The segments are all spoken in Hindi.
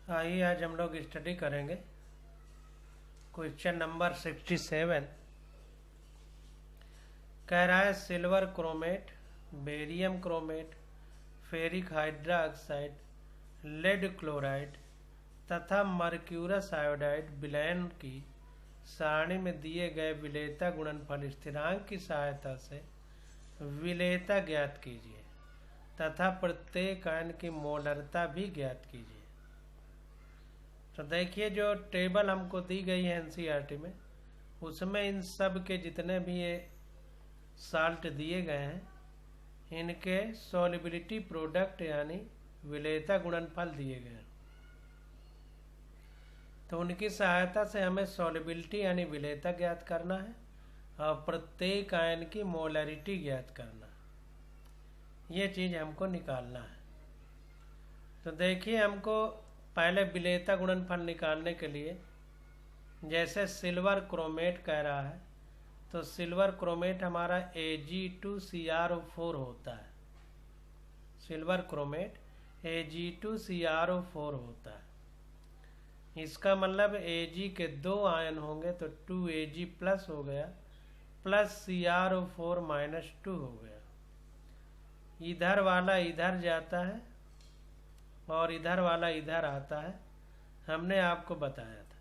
आइए आज हम लोग स्टडी करेंगे क्वेश्चन नंबर 67। कह रहा है silver chromate, barium chromate, ferric hydroxide, lead chloride तथा मर्क्यूरस आयोडाइड विलयन की सारणी में दिए गए विलेयता गुणनफल स्थिरांक की सहायता से विलेयता ज्ञात कीजिए तथा प्रत्येक आयन की मोलरता भी ज्ञात कीजिए। तो देखिए जो टेबल हमको दी गई है एनसीईआरटी में, उसमें इन सब के जितने भी ये साल्ट दिए गए हैं इनके सॉल्युबिलिटी प्रोडक्ट यानी विलेयता गुणनफल दिए गए हैं। तो उनकी सहायता से हमें सॉल्युबिलिटी यानी विलेयता ज्ञात करना है और प्रत्येक आयन की मोलरिटी ज्ञात करना है। ये चीज़ हमको निकालना है। तो देखिए हमको पहले विलेयता गुणनफल निकालने के लिए, जैसे सिल्वर क्रोमेट कह रहा है तो सिल्वर क्रोमेट हमारा Ag2CrO4 होता है। सिल्वर क्रोमेट Ag2CrO4 होता है। इसका मतलब Ag के दो आयन होंगे तो 2Ag प्लस हो गया प्लस CrO4 माइनस 2 हो गया। इधर वाला इधर जाता है और इधर वाला इधर आता है, हमने आपको बताया था।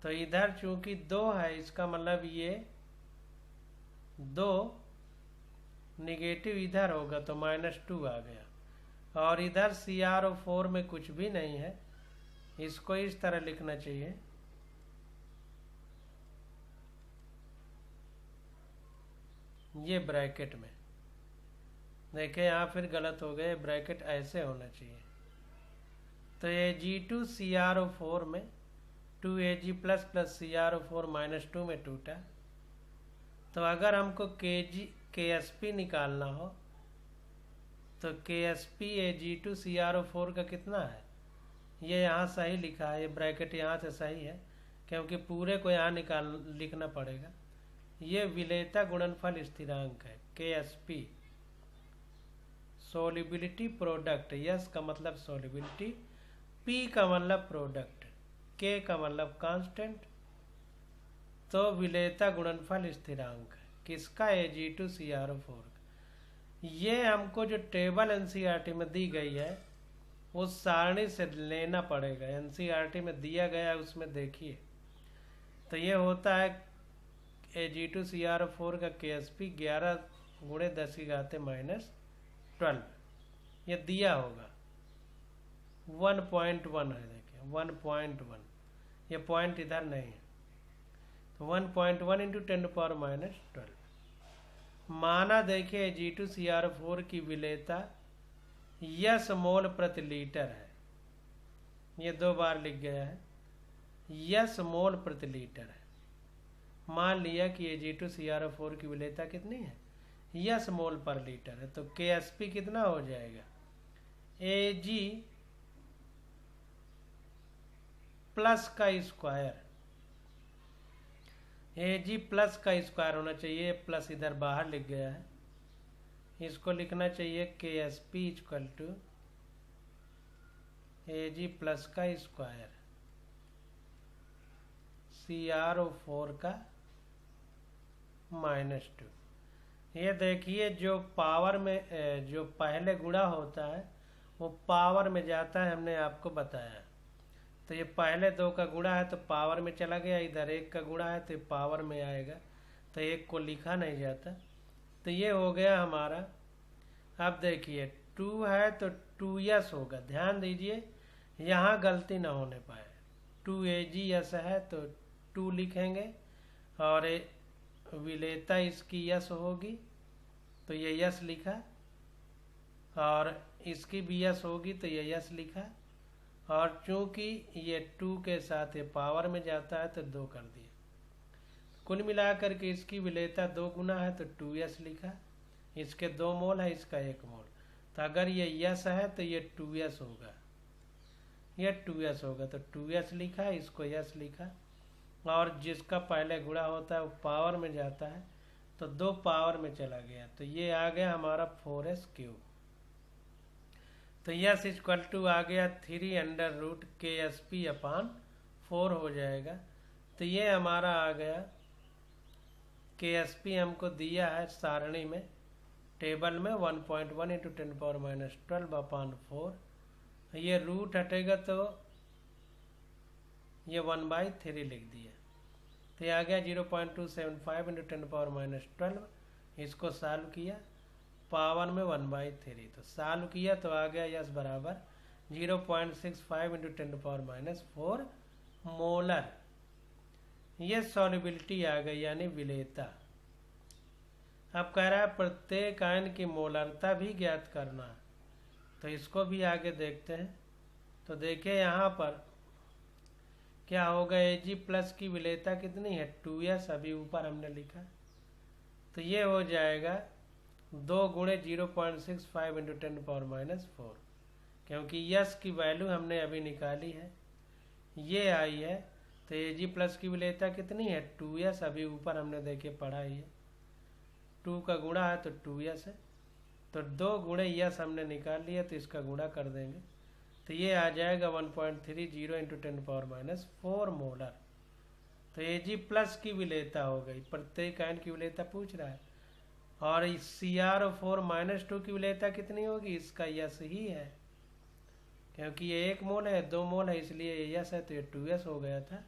तो इधर चूंकि 2 है, इसका मतलब ये 2 निगेटिव इधर होगा तो -2 आ गया। और इधर CrO4 में कुछ भी नहीं है, इसको इस तरह लिखना चाहिए, ये ब्रैकेट में। देखिए यहाँ फिर गलत हो गए, ब्रैकेट ऐसे होना चाहिए। तो Ag2CrO4 में 2Ag plus plus CrO4 minus 2 में टूटा। तो अगर हमको KSP निकालना हो तो KSP Ag2CrO4 का कितना है, ये यहाँ सही लिखा है, ये ब्रैकेट यहाँ से सही है क्योंकि पूरे को यहाँ लिखना पड़ेगा। ये विलेयता गुणनफल स्थिरांक है KSP, सॉल्युबिलिटी प्रोडक्ट। यस का मतलब सॉल्युबिलिटी, P का मतलब प्रोडक्ट, K का मतलब कांस्टेंट। तो विलेयता गुणनफल स्थिरांक है किसका, Ag2CrO4 का। ये हमको जो टेबल एनसीईआरटी में दी गई है उस सारणी से लेना पड़ेगा। एनसीईआरटी में दिया गया है उसमें देखिए, तो ये होता है Ag2CrO4 का KSP 11 × 10⁻⁻12, ये दिया होगा 1.1 है। देखिए 1.1, ये पॉइंट इधर नहीं है, तो 1.1 × 10⁻⁻12 माना। देखिए Ag2CrO4 की विलेयता यस मोल प्रति लीटर है, ये 2 बार लिख गया है, यस मोल प्रति लीटर है। मान लिया कि Ag2CrO4 की विलेयता कितनी है, यस मोल पर लीटर है। तो KSP कितना हो जाएगा, Ag प्लस का स्क्वायर, Ag प्लस का स्क्वायर होना चाहिए, प्लस इधर बाहर लिख गया है, इसको लिखना चाहिए KSP = Ag प्लस का स्क्वायर CrO4 का -2। ये देखिए जो पावर में जो पहले गुणा होता है वो पावर में जाता है, हमने आपको बताया। तो ये पहले 2 का गुणा है तो पावर में चला गया, इधर 1 का गुणा है तो पावर में आएगा, तो 1 को लिखा नहीं जाता। तो ये हो गया हमारा। अब देखिए 2 है तो 2s होगा, ध्यान दीजिए यहाँ गलती ना होने पाए। 2Ags है तो 2 लिखेंगे और विलेयता इसकी यस होगी तो ये यस लिखा, और इसकी भी यस होगी तो ये यस लिखा, और चूंकि ये 2 के साथ ये पावर में जाता है तो 2 कर दिया। कुल मिलाकर के इसकी विलेयता 2 गुना है तो 2s लिखा, इसके 2 मोल है, इसका 1 मोल। तो अगर ये यस है तो ये 2s होगा, ये 2s होगा तो 2s लिखा, इसको यस लिखा, और जिसका पहले गुणा होता है वो पावर में जाता है तो 2 पावर में चला गया, तो ये आ गया हमारा 4s क्यूब। तो यस इक्वल टू आ गया 3/KSP/4 हो जाएगा। तो ये हमारा आ गया KSP हमको दिया है सारणी में टेबल में 1.1 × 10⁻12/4। ये रूट हटेगा तो ये 1/3 लिख दिया। तो ये आ गया 0.275 × 10⁻12। इसको सॉल्व किया पावर में 1/3, तो सॉल्व किया तो आ गया यस बराबर 0.65 × 10⁻4 मोलर। ये सॉल्युबिलिटी आ गई यानी विलेयता। अब कह रहा है प्रत्येक आयन की मोलरता भी ज्ञात करना है, तो इसको भी आगे देखते हैं। तो देखिए यहाँ पर क्या होगा, Ag+ की विलेयता कितनी है 2s, अभी ऊपर हमने लिखा। तो ये हो जाएगा 2 × 0.65 × 10⁻4, क्योंकि यस की वैल्यू हमने अभी निकाली है, ये आई है। तो Ag+ की विलेयता कितनी है 2s, अभी ऊपर हमने देखे पढ़ा ही है, 2 का गुणा है तो 2s है। तो 2 × यस हमने निकाल लिया, तो इसका गुणा कर देंगे तो ये आ जाएगा 1.30 × 10⁻4 मोलर। तो Ag+ की विलेयता हो गई, प्रत्येक आयन की विलेयता पूछ रहा है। और Cr4-2 की विलेयता कितनी होगी, इसका यस ही है, क्योंकि ये 1 मोल है 2 मोल है, इसलिए ये यस है, तो ये 2s हो गया था।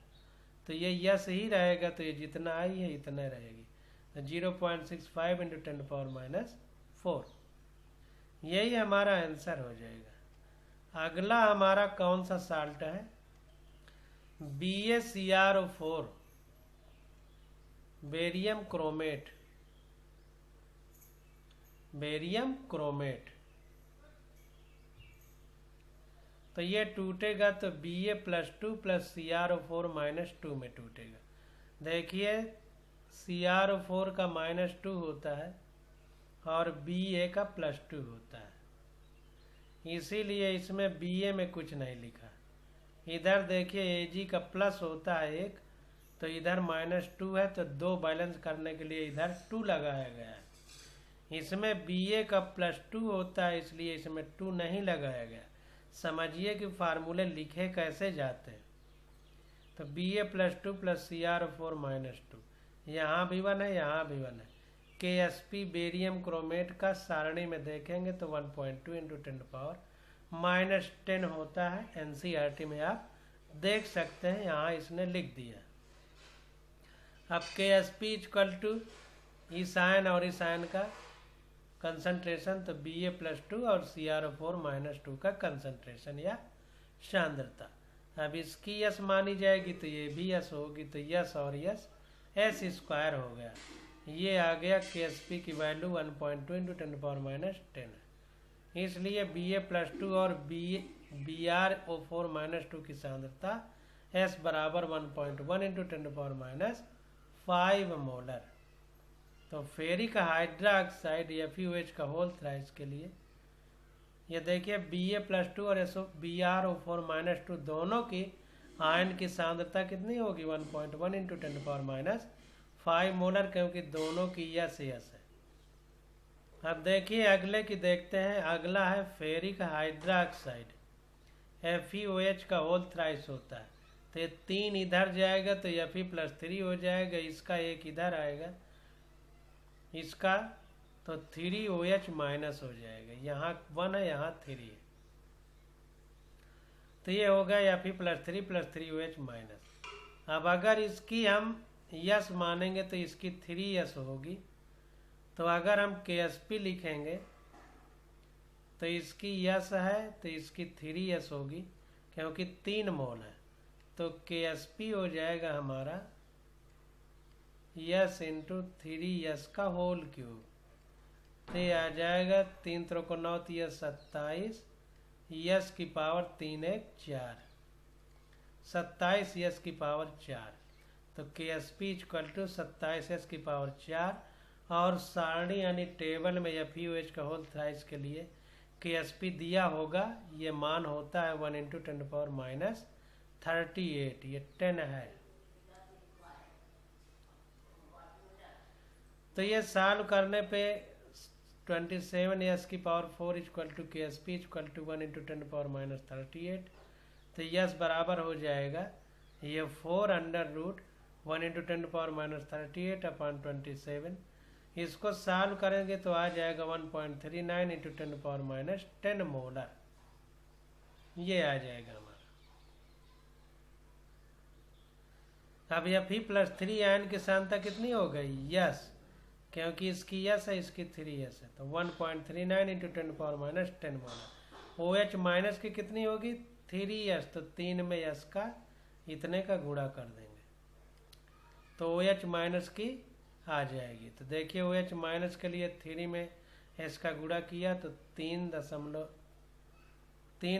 तो ये यस ही रहेगा, तो ये जितना आई है इतना रहेगी। तो 0.65 × 10⁻4, यही हमारा आंसर हो जाएगा। अगला हमारा कौन सा साल्ट है, BaCrO4 barium chromate. Barium chromate तो ये टूटेगा तो Ba+2 + Cr4-2 में टूटेगा। देखिए Cr4 का -2 होता है और Ba का +2 होता है, इसीलिए इसमें Ba में कुछ नहीं लिखा। इधर देखिए Ag का प्लस होता है 1, तो इधर -2 है, तो 2 बैलेंस करने के लिए इधर 2 लगाया गया है। इसमें Ba का +2 होता है, इसलिए इसमें 2 नहीं लगाया गया। समझिए कि फार्मूले लिखे कैसे जाते हैं। तो Ba+2 + Cr4-2, यहाँ भी 1 है, यहाँ भी 1 है। KSP बेरियम क्रोमेट का सारणी में देखेंगे तो 1.2 × 10⁻10 होता है। NCERT में आप देख सकते हैं, यहाँ इसने लिख दिया। अब KSP = इस आयन और इस आयन का कंसंट्रेशन, तो Ba+2 और Cr4-2 का कंसंट्रेशन या सांद्रता। अब इसकी यस मानी जाएगी तो ये भी यस होगी, तो यस और यस s² हो गया। ये आ गया KSP की वैल्यू 1.2 × 10⁻10 है। इसलिए Ba+2 और Br4-2 की सांद्रता s बराबर 1.1 × 10�5 मोलर। तो फेरिक हाइड्रोक्साइड FeOH का होल थ्राइस के लिए ये देखिए Ba+2 और Br4-2 दोनों की आयन की सांद्रता कितनी होगी 1.1 × 10⁻5 मोलर, क्योंकि दोनों की यस है। अब देखिए अगले की देखते हैं। अगला है फेरिक हाइड्रोक्साइड FeOH का होल थ्राइस होता है। तो ये 3 इधर जाएगा तो Fe+3 हो जाएगा, इसका 1 इधर आएगा, इसका तो 3OH- हो जाएगा। यहाँ 1 है, यहाँ 3 है, तो ये होगा Fe+3 + 3OH-। अब अगर इसकी हम यस मानेंगे तो इसकी 3s होगी। तो अगर हम KSP लिखेंगे तो इसकी यस है तो इसकी 3s होगी, क्योंकि 3 मोल है। तो KSP हो जाएगा हमारा यस × 3s का होल क्यूब। तो ये आ जाएगा 3 × 3 = 9, 27, यस की पावर 3 × 1 = 4, 27 यस की पावर 4। तो KSP = 27 यस की पावर 4। और सारणी यानी टेबल में FeOH का होल थ्राइस के लिए KSP दिया होगा, ये मान होता है 1 × 10⁻38, ये 10 है। तो ये सॉल्व करने पे 27 यस की power 4 equal to K S P equal to 1 into 10⁻38। तो यस बराबर हो जाएगा ये 4 अंडर रूट 1 इंटू 10⁻38 अपॉन 27। इसको सॉल्व करेंगे तो आ जाएगा 1.39 इंटू 10⁻10 मोलर, ये आ जाएगा हमारा। अब Fe प्लस 3 आयन की सांद्रता कितनी हो गई? यस, क्योंकि इसकी यस है, इसकी 3 यस है, तो 1.39 इंटू 10⁻10 मोलर। OH माइनस की कितनी होगी? 3 यस, तो 3 में यस का इतने का गुणा कर देंगे तो OH माइनस की आ जाएगी। तो देखिए OH माइनस के लिए 3 में एस का गुणा किया तो 3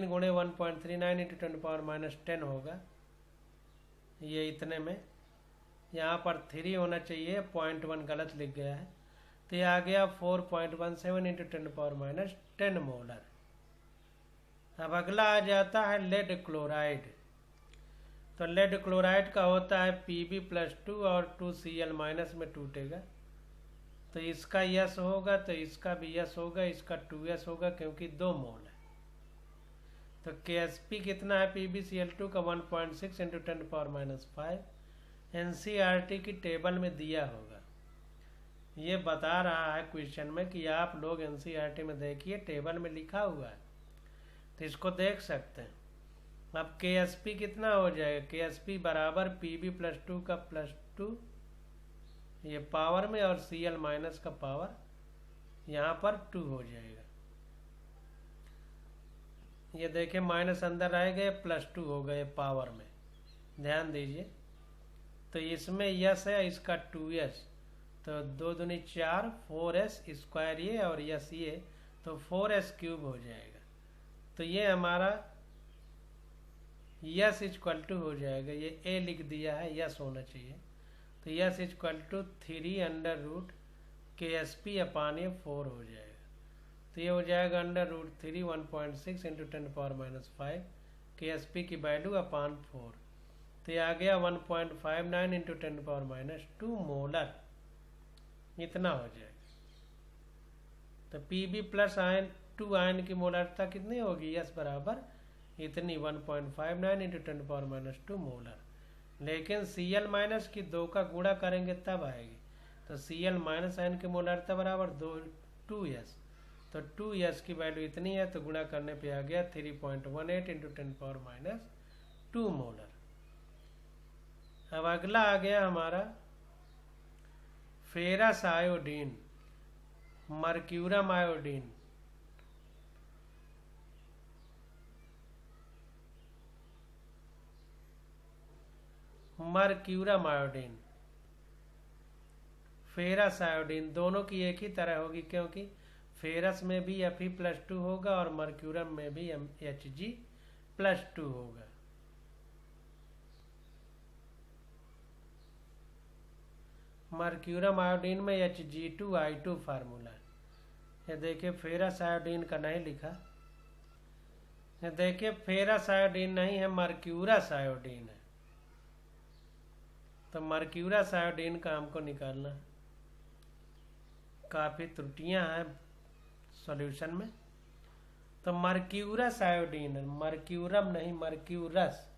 गुणे 1.39 इंटू 10⁻10 होगा, ये इतने में। यहाँ पर 3 होना चाहिए, 0.1 गलत लिख गया है, तो ये आ गया 4.17 इंटू 10⁻10 मोलर। अब अगला आ जाता है लेड क्लोराइड। तो लेड क्लोराइड का होता है Pb प्लस 2 और 2Cl माइनस में टूटेगा, तो इसका यस होगा तो इसका भी यस होगा, इसका 2s होगा क्योंकि 2 मोल है। तो KSP कितना है PbCl2 का? 1.6 इंटू 10⁻5। NCERT की टेबल में दिया होगा, ये बता रहा है क्वेश्चन में कि आप लोग NCERT में देखिए, टेबल में लिखा हुआ है, तो इसको देख सकते हैं। अब KSP कितना हो जाएगा? KSP बराबर Pb प्लस 2 का प्लस 2 ये पावर में और Cl माइनस का पावर यहाँ पर 2 हो जाएगा। ये देखिए माइनस अंदर आए गए, प्लस 2 हो गए पावर में, ध्यान दीजिए। तो इसमें यस है, इसका 2s, तो 2 दूनी 4, 4s स्क्वायर ये और यस ये, तो 4s क्यूब हो जाएगा। तो ये हमारा यस इक्वल टू हो जाएगा, ये ए लिख दिया है, यस होना चाहिए, तो S equal to 3 under root KSP upon ये 4 हो जाएगा। तो ये हो जाएगा अंडर रूट 3 1.6 इंटू 10⁻5 KSP की वैल्यू अपान 4, तो ये आ गया 1.59 इंटू 10⁻2 मोलर, इतना हो जाएगा। तो Pb प्लस आयन 2 आयन की मोलरता कितनी होगी? यस बराबर इतनी 1.59 इंटू 10⁻2 मोलर। लेकिन Cl माइनस की 2 का गुणा करेंगे तब आएगी, तो Cl माइनस आयन की मोलरता बराबर 2s, तो 2s की वैल्यू इतनी है, तो गुणा करने पे आ गया 3.18 इंटू 10⁻2 मोलर। अब अगला आ गया हमारा ferrous iodine, mercurum iodine. Mercurum iodine, ferrous iodine, दोनों की एक ही तरह होगी, क्योंकि फेरस में भी Fe प्लस 2 होगा और मर्क्यूरम में भी Hg प्लस 2 होगा। मर्क्यूरम आयोडीन में Hg2I2 फार्मूला है। ये देखिए फेरस आयोडीन का नहीं लिखा, ये देखिए फेरस आयोडीन नहीं है, मर्क्यूरस आयोडीन है, तो मर्क्यूरस आयोडीन का हमको निकालना है। काफ़ी त्रुटियां हैं सॉल्यूशन में। तो मर्क्यूरस आयोडीन, मर्क्यूरम नहीं मर्क्यूरस,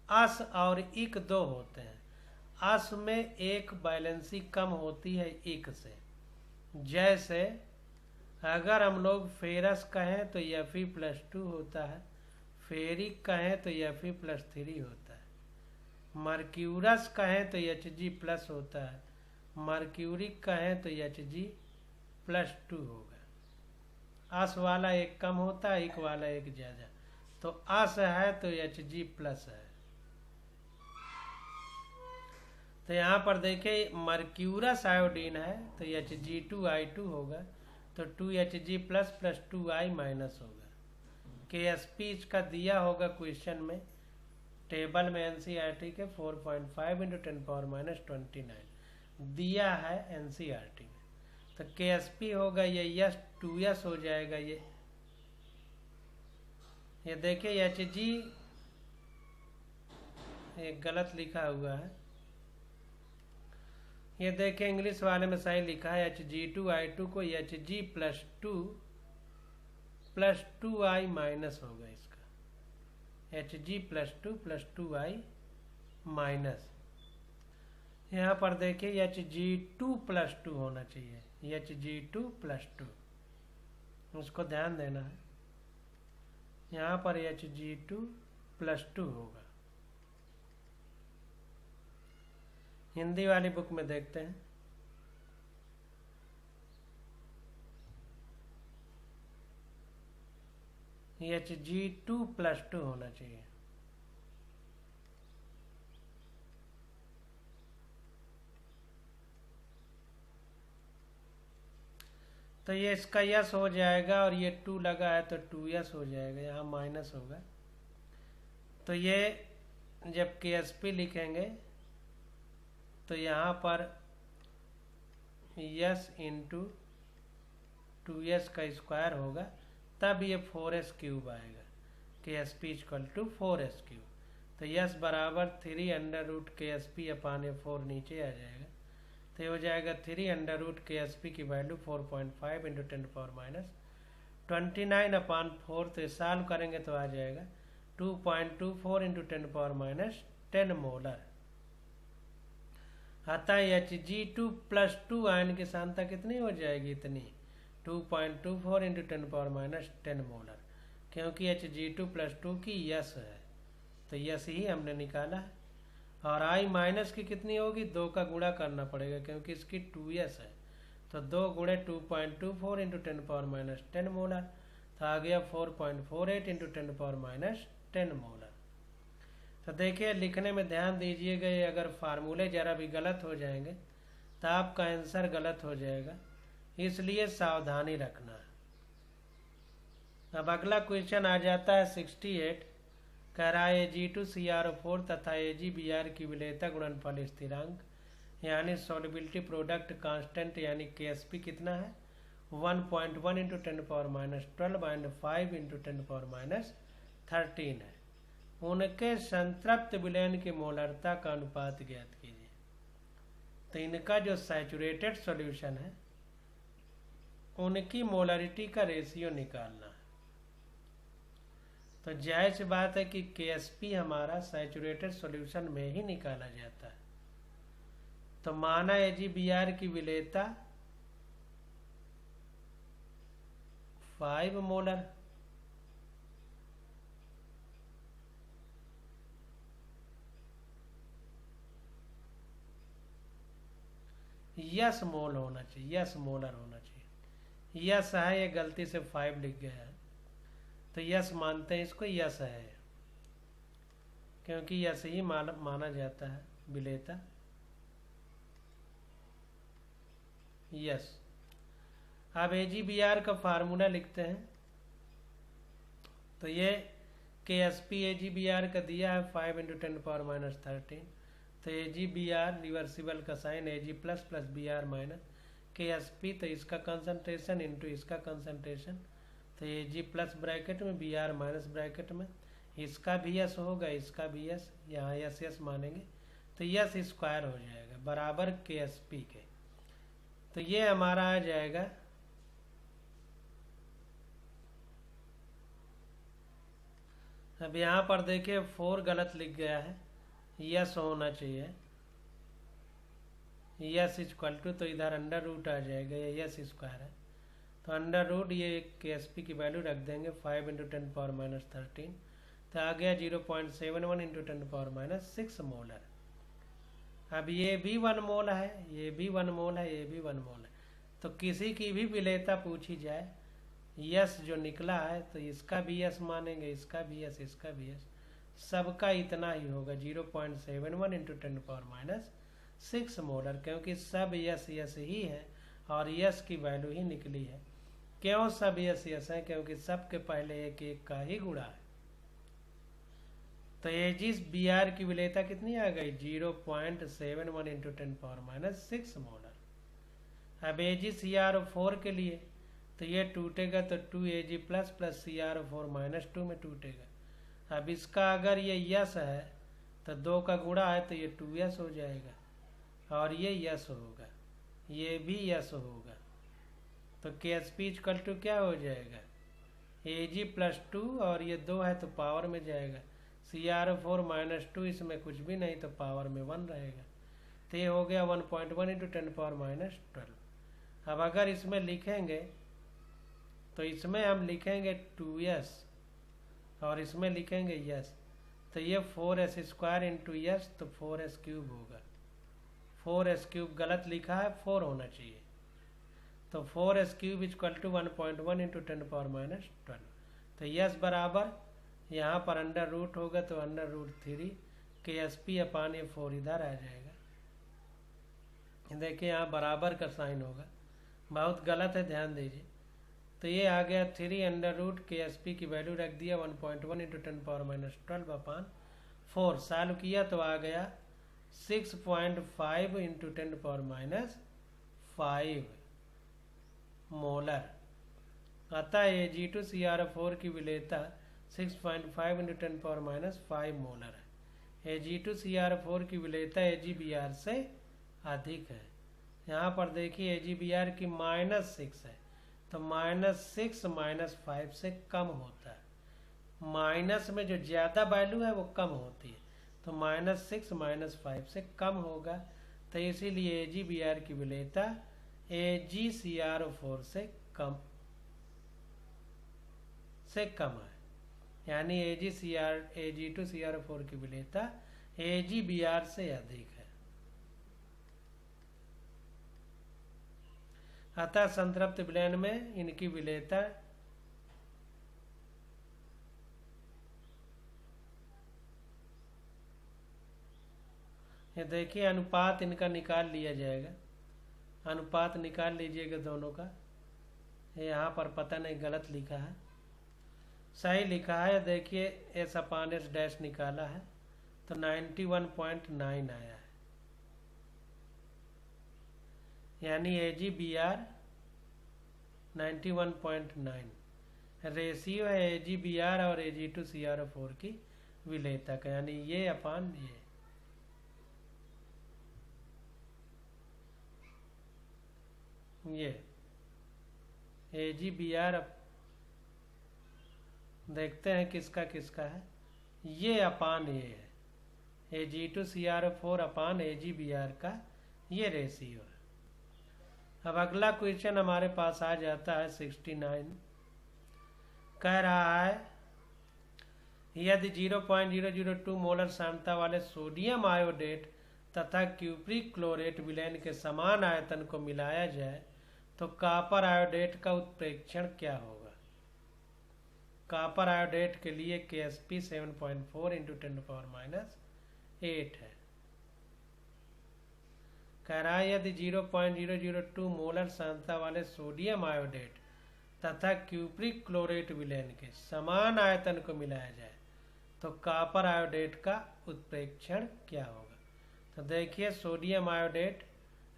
अस और इक 2 होते हैं। अस में एक बैलेंसी कम होती है इक से, जैसे अगर हम लोग फेरस कहें तो Fe प्लस 2 होता है, फेरिक कहें तो Fe प्लस 3 होता है, मर्क्यूरस कहें तो Hg प्लस होता है, मर्क्यूरिक कहें तो Hg प्लस 2 होगा। अस वाला एक कम होता है, इक वाला एक ज़्यादा, तो अस है तो Hg प्लस है। तो यहाँ पर देखिए मर्क्यूरस आयोडीन है तो Hg2I2 होगा, तो 2Hg plus plus 2I minus होगा। KSP इसका दिया होगा क्वेश्चन में, टेबल में NCERT के 4.5 इंटू 10⁻29 दिया है NCERT में। तो KSP होगा ये यस 2s हो जाएगा। ये देखिए Hg एक गलत लिखा हुआ है, ये देखिए इंग्लिश वाले में सही लिखा है Hg2I2 को Hg प्लस टू आई माइनस होगा इसका, Hg+2 प्लस 2I माइनस। यहाँ पर देखिए Hg2+2 होना चाहिए, Hg2+2, उसको ध्यान देना है। यहाँ पर Hg2+2 होगा। हिंदी वाली बुक में देखते हैं। Hg2+2 होना चाहिए। तो ये इसका यस हो जाएगा, और ये 2 लगा है तो 2s हो जाएगा, यहाँ माइनस होगा। तो ये जब KSP लिखेंगे तो यहाँ पर s इंटू 2s का स्क्वायर होगा, तब ये 4s³ आएगा। KSP = 4s³। तो s बराबर 3√KSP/4 नीचे आ जाएगा, तो ये हो जाएगा 3√KSP की वैल्यू 4.5 × 10⁻29/4। तो सॉल्व करेंगे तो आ जाएगा 2.24 × 10⁻10 मोलर। अतः Hg2+2 आयन की सांद्रता कितनी हो जाएगी? इतनी, 2.24 × 10⁻10 मोलर, क्योंकि Hg2+2 की यस है, तो यस ही हमने निकाला है। और I माइनस की कितनी होगी? 2 का गुणा करना पड़ेगा, क्योंकि इसकी 2s है, तो 2 गुणे 2.24 × 10⁻10 मोलर, तो आ गया 4.48 × 10⁻10 मोलर। तो देखिए लिखने में ध्यान दीजिएगा, ये अगर फार्मूले जरा भी गलत हो जाएंगे तो आपका आंसर गलत हो जाएगा, इसलिए सावधानी रखना है। अब अगला क्वेश्चन आ जाता है 68। कह रहा है Ag2CrO4 तथा AgBr की विलेयता गुणनफल स्थिरांक यानी सॉल्युबिलिटी प्रोडक्ट कांस्टेंट यानी KSP कितना है? 1.1 × 10⁻12 एंड 5 × 10⁻13 है। उनके संतृप्त विलयन की मोलरता का अनुपात ज्ञात कीजिए। तो इनका जो सैचुरेटेड सॉल्यूशन है उनकी मोलरिटी का रेशियो निकालना है। तो जायज़ सी बात है कि KSP हमारा सैचुरेटेड सॉल्यूशन में ही निकाला जाता है। तो माना AgBr की विलेयता 5 मोलर, यस मोल होना चाहिए, यस मोलर होना चाहिए। यस है, ये गलती से 5 लिख गया है, तो यस मानते हैं इसको, यस है, क्योंकि यस ही माना जाता है विलेयता। यस। अब AgBr का फार्मूला लिखते हैं। तो ये KSP AgBr का दिया है 5 × 10⁻13। तो AgBr रिवर्सिबल का sign Ag plus Br minus KSP, तो इसका कंसंट्रेशन इंटू इसका कंसंट्रेशन, तो Ag प्लस ब्रैकेट में Br माइनस ब्रैकेट में, इसका भी यस होगा, इसका भी यस, यहाँ यस मानेंगे, तो यस स्क्वायर हो जाएगा बराबर KSP के। तो ये हमारा आ जाएगा अब यहाँ पर देखिए 4 गलत लिख गया है, यस होना चाहिए, यस = तो इधर अंडर रूट आ जाएगा, ये यस स्क्वायर है, तो अंडर रूट ये KSP की वैल्यू रख देंगे 5 × 10⁻13, तो आ गया 0.71 × 10⁻6 मोलर। अब ये भी 1 मोल है, ये भी 1 मोल है, ये भी 1 मोल है, तो किसी की भी विलेयता पूछी जाए, यस जो निकला है तो इसका भी यस मानेंगे, इसका भी यस, इसका भी यस, सबका इतना ही होगा 0.71 × 10⁻6 मोलर, क्योंकि सब यस यस ही है और यस की वैल्यू ही निकली है। क्यों सब यस यस है? क्योंकि सबके पहले एक एक का ही गुणा है। तो AgBr की विलेयता कितनी आ गई? 0.71 × 10⁻6 मोलर। अब AgCrO4 के लिए तो ये टूटेगा तो 2Ag प्लस CrO4 -2 में टूटेगा। अब इसका अगर ये यस है तो 2 का गुणा है तो ये 2s हो जाएगा, और ये यस होगा, ये भी यस होगा। तो KSP इक्वल टू क्या हो जाएगा, Ag प्लस 2 और ये 2 है तो पावर में जाएगा, CrO4 माइनस 2, इसमें कुछ भी नहीं तो पावर में 1 रहेगा। तो ये हो गया 1.1 इंटू 10⁻12। अब अगर इसमें लिखेंगे तो इसमें हम लिखेंगे 2s और इसमें लिखेंगे यस, तो ये 4s² इंटू यस तो 4s³ होगा। 4s³ गलत लिखा है, 4 होना चाहिए। तो 4s³ इक्वल टू 1.1 इंटू 10⁻12। तो यस बराबर यहाँ पर अंडर रूट होगा तो √3 KSP अपान ये 4 इधर आ जाएगा। देखिए यहाँ बराबर का साइन होगा, बहुत गलत है, ध्यान दीजिए। तो ये आ गया 3 √KSP की वैल्यू रख दिया 1.1 इंटू 10⁻12 अपान 4। सॉल्व किया तो आ गया 6.5 इंटू 10⁻5 मोलर। अतः Ag2Cr4 की विलेयता 6.5 इंटू 10⁻5 मोलर है। Ag2Cr4 की विलेयता AgBr से अधिक है। यहाँ पर देखिए AgBr की -6 है, तो -6 -5 से कम होता है। माइनस में जो ज़्यादा वैल्यू है वो कम होती है, तो -6 -5 से कम होगा। तो इसीलिए AgBr की विलेयता AgCr4 से कम है, यानी Ag2Cr4 की विलेयता AgBr से अधिक है। अतः संतृप्त विलयन में इनकी विलेयता ये देखिए अनुपात इनका निकाल लिया जाएगा। अनुपात निकाल लीजिएगा दोनों का। यहाँ पर पता नहीं गलत लिखा है, सही लिखा है। देखिए S/S निकाला है तो 91.9 आया है, यानी AgBr 91.9 रेशियो है AgBr और Ag2Cr4 की विलेयता का, यानी ये अपान ये AgBr देखते हैं किसका किसका है, ये अपान ये है Ag2Cr4 अपान AgBr का ये रेशियो है। अब अगला क्वेश्चन हमारे पास आ जाता है 69। कह रहा है यदि 0.002 मोलर सांद्रता वाले सोडियम आयोडेट तथा क्यूप्रिक क्लोरेट विलयन के समान आयतन को मिलाया जाए तो कापर आयोडेट का उत्प्रेक्षण क्या होगा। कापर आयोडेट के लिए KSP 7.4 इंटू 10⁻8 है। कह रहा है यदि 0.002 मोलर सांद्रता वाले सोडियम आयोडेट तथा क्यूप्रिक क्लोरेट विलयन के समान आयतन को मिलाया जाए तो कापर आयोडेट का उत्प्रेक्षण क्या होगा। तो देखिए सोडियम आयोडेट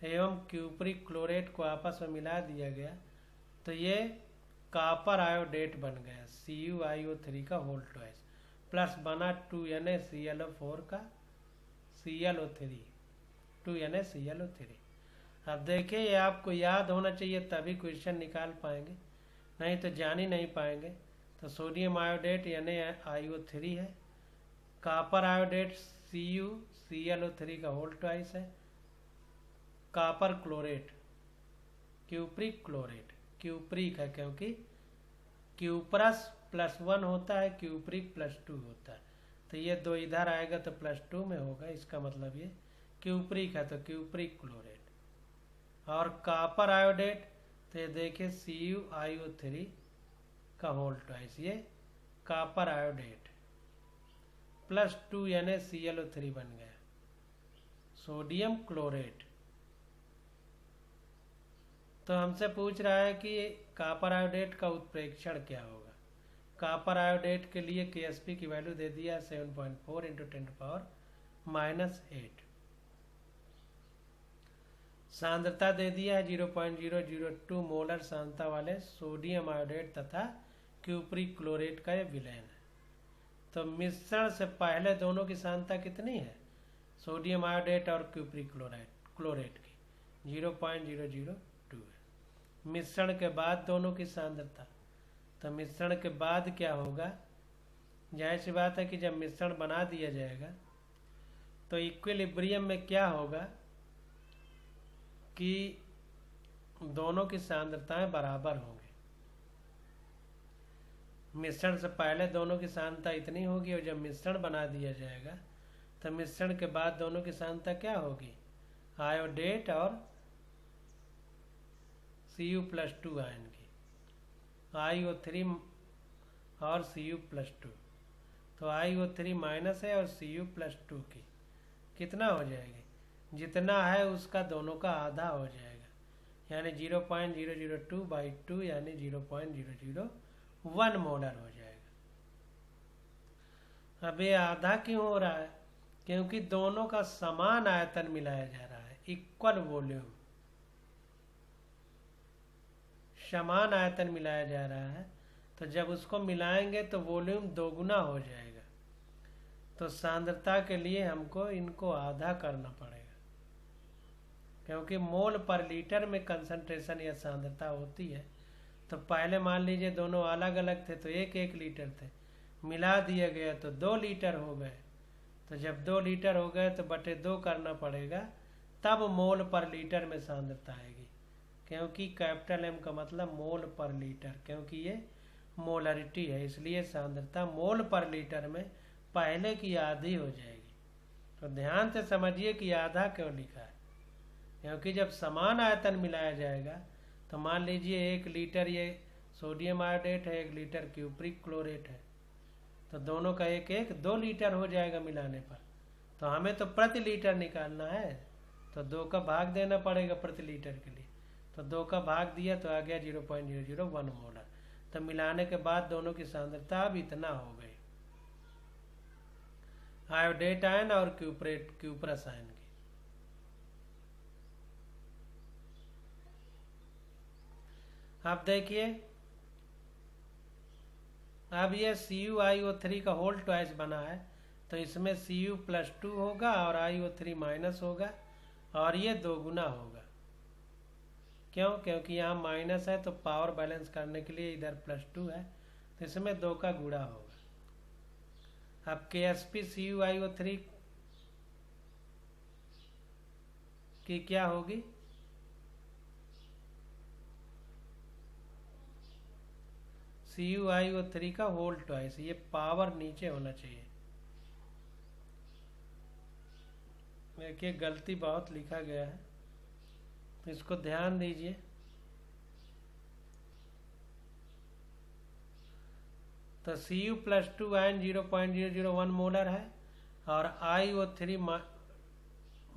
एवं क्यूप्रिक क्लोरेट को आपस में मिला दिया गया तो ये कापर आयोडेट बन गया CuIO3 का होल ट्वाइस प्लस बना 2NaClO4 का ClO3 2NaClO3। अब देखिए ये आपको याद होना चाहिए तभी क्वेश्चन निकाल पाएंगे, नहीं तो जान ही नहीं पाएंगे। तो सोडियम आयोडेट NaIO3 है, कापर आयोडेट CuClO3 का होल ट्वाइस है, copper chlorate cupric chlorate cupric है क्योंकि क्यूप्रस +1 होता है, क्यूप्रिक +2 होता है, तो ये 2 इधर आएगा तो +2 में होगा, इसका मतलब ये क्यूप्रिक है तो क्यूप्रिक क्लोरेट। और कापर आयोडेट तो ये देखिए CuIO3 का होल ट्वाइस, ये कापर आयोडेट प्लस 2NaClO3 बन गया। सोडियम क्लोरेट तो हमसे पूछ रहा है कि कापर आयोडेट का उत्प्रेक्षण क्या होगा। कापर आयोडेट के लिए KSP की वैल्यू दे दिया 7.4 इंटू 10⁻8। सांद्रता दे दिया है 0.002 मोलर सांद्रता वाले सोडियम आयोडेट तथा क्यूप्रिक क्लोरेट का ये विलयन है। तो मिश्रण से पहले दोनों की सांद्रता कितनी है, सोडियम आयोडेट और क्यूप्रिक क्लोरेट की 0.002 है। मिश्रण के बाद दोनों की सांद्रता, तो मिश्रण के बाद क्या होगा, जाहिर सी बात है कि जब मिश्रण बना दिया जाएगा तो इक्विलिब्रियम में क्या होगा कि दोनों की सांद्रताएं बराबर होंगी। मिश्रण से पहले दोनों की सांद्रता इतनी होगी और जब मिश्रण बना दिया जाएगा तो मिश्रण के बाद दोनों की सांद्रता क्या होगी, आयोडेट और Cu+2 आयन की, IO3 और Cu+2, तो IO3 माइनस है और Cu+2 की कितना हो जाएगी, जितना है उसका दोनों का आधा हो जाएगा, यानी 0.002/2 यानी 0.001 मोलर हो जाएगा। अब ये आधा क्यों हो रहा है, क्योंकि दोनों का समान आयतन मिलाया जा रहा है, इक्वल वॉल्यूम, समान आयतन मिलाया जा रहा है। तो जब उसको मिलाएंगे तो वॉल्यूम दोगुना हो जाएगा, तो सांद्रता के लिए हमको इनको आधा करना पड़ेगा, क्योंकि मोल पर लीटर में कंसंट्रेशन या सांद्रता होती है। तो पहले मान लीजिए दोनों अलग अलग थे तो 1-1 लीटर थे, मिला दिया गया तो 2 लीटर हो गए। तो जब 2 लीटर हो गए तो बटे 2 करना पड़ेगा, तब मोल पर लीटर में सांद्रता आएगी, क्योंकि कैपिटल M का मतलब मोल पर लीटर, क्योंकि ये मोलरिटी है, इसलिए सांद्रता मोल पर लीटर में पहले की आधी हो जाएगी। तो ध्यान से समझिए कि आधा क्यों लिखा है, क्योंकि जब समान आयतन मिलाया जाएगा तो मान लीजिए 1 लीटर ये सोडियम आयोडेट है, 1 लीटर क्यूप्रिक क्लोरेट है, तो दोनों का 1-1 2 लीटर हो जाएगा मिलाने पर। तो हमें तो प्रति लीटर निकालना है, तो 2 का भाग देना पड़ेगा प्रति लीटर के लिए, तो 2 का भाग दिया तो आ गया 0.001 मोलर। तो मिलाने के बाद दोनों की सांद्रता अब इतना हो गई, आयोडेट आयन और क्यूप्रस आयन की। अब देखिए, अब ये CuIO3 का होल ट्वाइस बना है, तो इसमें Cu+2 होगा और IO3 माइनस होगा, और ये दोगुना होगा। क्यों, क्योंकि यहाँ माइनस है तो पावर बैलेंस करने के लिए इधर +2 है, तो इसमें 2 का गुणा होगा। अब KsP CuIO3 की क्या होगी, CuIO3 का होल ट्वाइस, ये पावर नीचे होना चाहिए। देखिए गलती बहुत लिखा गया है, तो इसको ध्यान दीजिए। तो Cu+2 आयन 0.001 मोलर है और IO3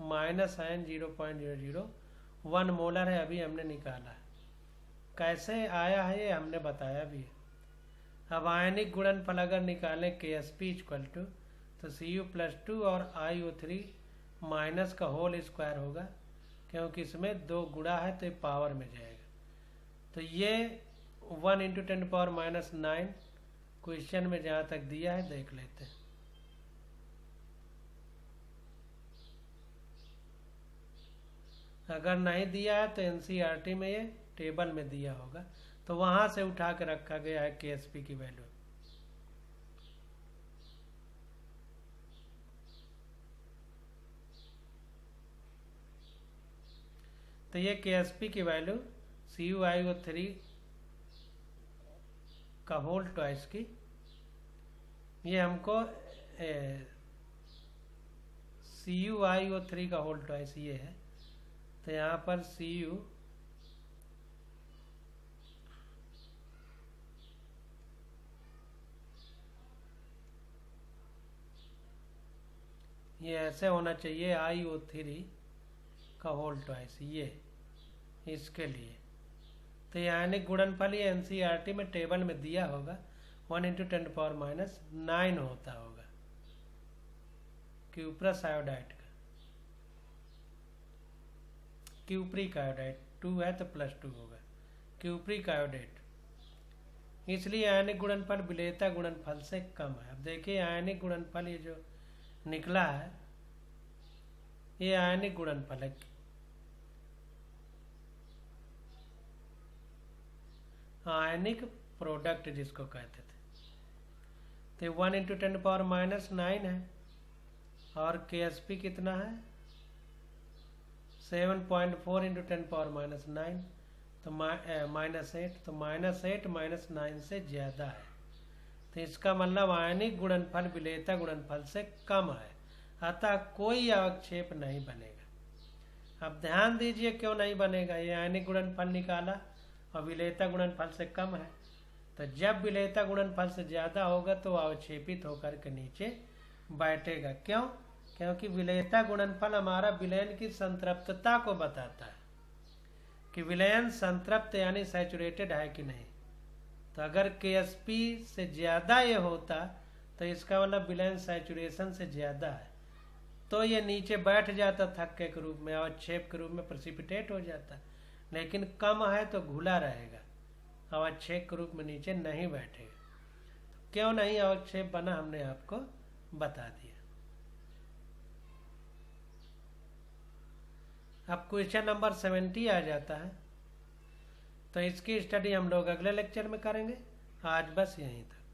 माइनस आयन 0.001 मोलर है, अभी हमने निकाला है। कैसे आया है ये हमने बताया भी है। अब आयनिक गुणनफल अगर निकालें KsP = तो Cu+2 और IO3 माइनस का होल स्क्वायर होगा, क्योंकि इसमें 2 गुणा है तो ये पावर में जाएगा। तो ये 1 × 10⁻⁹ क्वेश्चन में जहाँ तक दिया है देख लेते हैं। अगर नहीं दिया है तो NCERT में ये टेबल में दिया होगा, तो वहाँ से उठा के रखा गया है KsP की वैल्यू। तो ये KsP की वैल्यू CuIO3 का होल ट्वाइस की, ये हमको CuIO3 का होल ट्वाइस ये है, तो यहाँ पर Cu ये ऐसे होना चाहिए, IO3 का होल ट्वाइस ये, इसके लिए। तो ये आयनिक गुणनफल ये NCERT में टेबल में दिया होगा, 1 × 10⁻⁹ होता होगा क्यूप्रस आयोडाइड का। क्यूप्रिक आयोडाइड 2 है तो +2 होगा, क्यूप्रिक आयोडेट। इसलिए आयनिक गुणनफल विलेयता गुणनफल से कम है। अब देखिए आयनिक गुणनफल ये जो निकला है, ये आयनिक गुणनफल है, आयनिक प्रोडक्ट जिसको कहते थे। तो 1 × 10⁻⁹ है और Ksp कितना है 7.4 × 10⁻⁹ तो -8, तो -8 -9 से ज़्यादा है। तो इसका मतलब आयनिक गुणनफल विलेयता गुणनफल से कम है, अतः कोई अवक्षेप नहीं बनेगा। अब ध्यान दीजिए क्यों नहीं बनेगा। ये आयनिक गुणनफल निकाला और विलेयता गुणनफल से कम है, तो जब विलेयता गुणनफल से ज़्यादा होगा तो अवक्षेपित होकर के नीचे बैठेगा। क्यों? क्योंकि विलेयता गुणनफल हमारा विलयन की संतृप्तता को बताता है कि विलयन संतृप्त यानी सैचुरेटेड है कि नहीं। तो अगर Ksp से ज़्यादा ये होता तो इसका मतलब विलयन सैचुरेशन से ज़्यादा है, तो ये नीचे बैठ जाता थक्के के रूप में, अवक्षेप के रूप में प्रेसिपिटेट हो जाता। लेकिन कम है तो घुला रहेगा, अवक्षेप के रूप में नीचे नहीं बैठेगा। तो क्यों नहीं अवक्षेप बना हमने आपको बता दिया। अब क्वेश्चन नंबर 70 आ जाता है, तो इसकी स्टडी हम लोग अगले लेक्चर में करेंगे। आज बस यहीं तक।